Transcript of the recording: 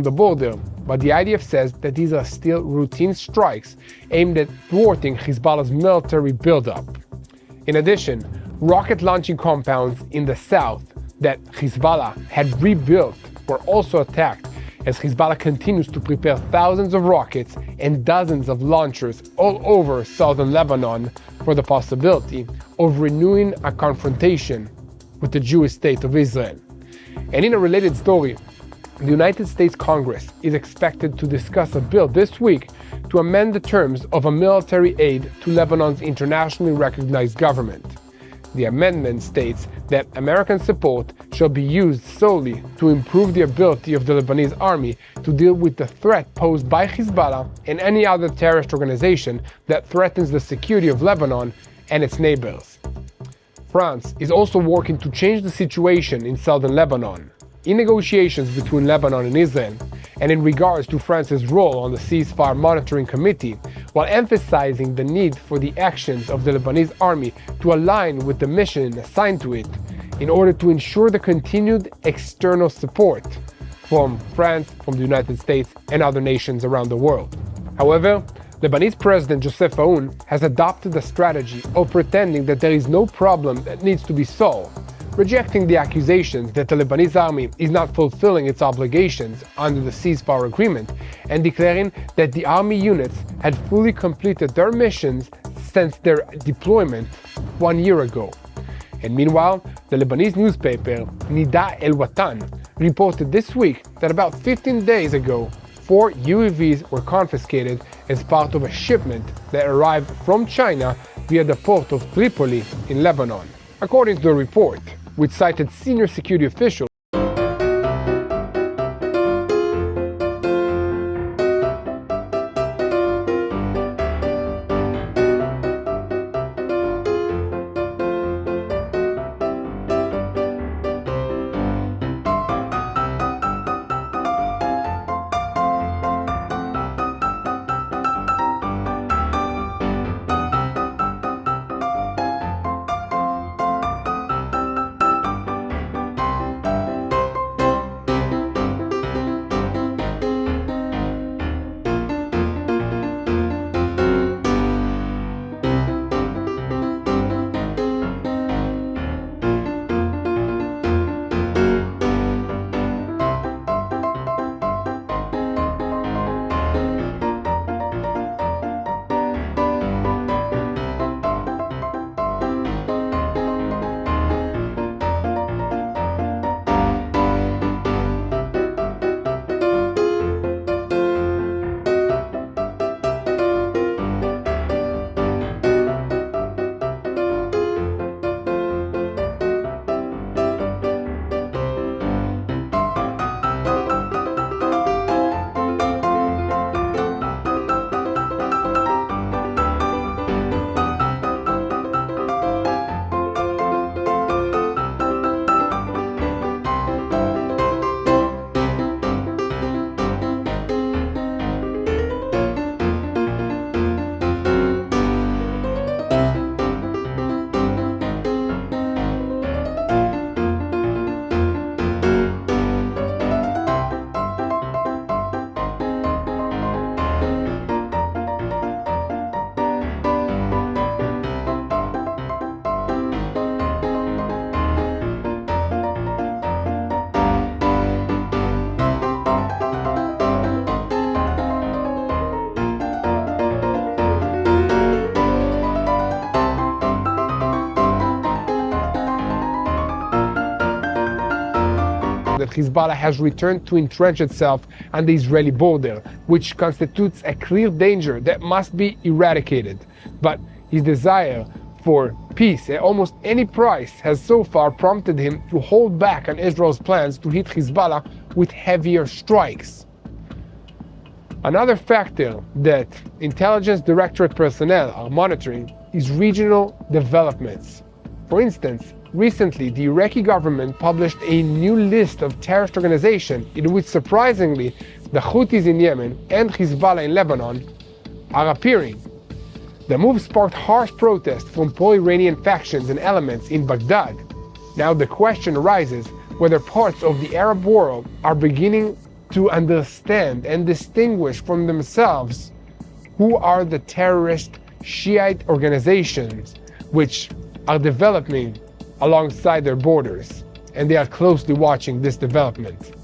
the border, but the IDF says that these are still routine strikes aimed at thwarting Hezbollah's military buildup. In addition, rocket launching compounds in the south that Hezbollah had rebuilt were also attacked, as Hezbollah continues to prepare thousands of rockets and dozens of launchers all over southern Lebanon for the possibility of renewing a confrontation with the Jewish state of Israel. And in a related story, the United States Congress is expected to discuss a bill this week to amend the terms of a military aid to Lebanon's internationally recognized government. The amendment states that American support shall be used solely to improve the ability of the Lebanese army to deal with the threat posed by Hezbollah and any other terrorist organization that threatens the security of Lebanon and its neighbors. France is also working to change the situation in southern Lebanon. In negotiations between Lebanon and Israel, and in regards to France's role on the ceasefire monitoring committee, while emphasizing the need for the actions of the Lebanese army to align with the mission assigned to it in order to ensure the continued external support from France, from the United States, and other nations around the world. However, Lebanese President Joseph Aoun has adopted a strategy of pretending that there is no problem that needs to be solved, rejecting the accusations that the Lebanese army is not fulfilling its obligations under the ceasefire agreement, and declaring that the army units had fully completed their missions since their deployment 1 year ago. And meanwhile, the Lebanese newspaper Nida El Watan reported this week that about 15 days ago, 4 UAVs were confiscated as part of a shipment that arrived from China via the port of Tripoli in Lebanon. According to the report, which cited senior security officials, that Hezbollah has returned to entrench itself on the Israeli border, which constitutes a clear danger that must be eradicated. But his desire for peace at almost any price has so far prompted him to hold back on Israel's plans to hit Hezbollah with heavier strikes. Another factor that intelligence directorate personnel are monitoring is regional developments. For instance, recently the Iraqi government published a new list of terrorist organizations in which surprisingly the Houthis in Yemen and Hezbollah in Lebanon are appearing. The move sparked harsh protests from pro-Iranian factions and elements in Baghdad. Now the question arises whether parts of the Arab world are beginning to understand and distinguish from themselves who are the terrorist Shiite organizations which are developing alongside their borders, and they are closely watching this development.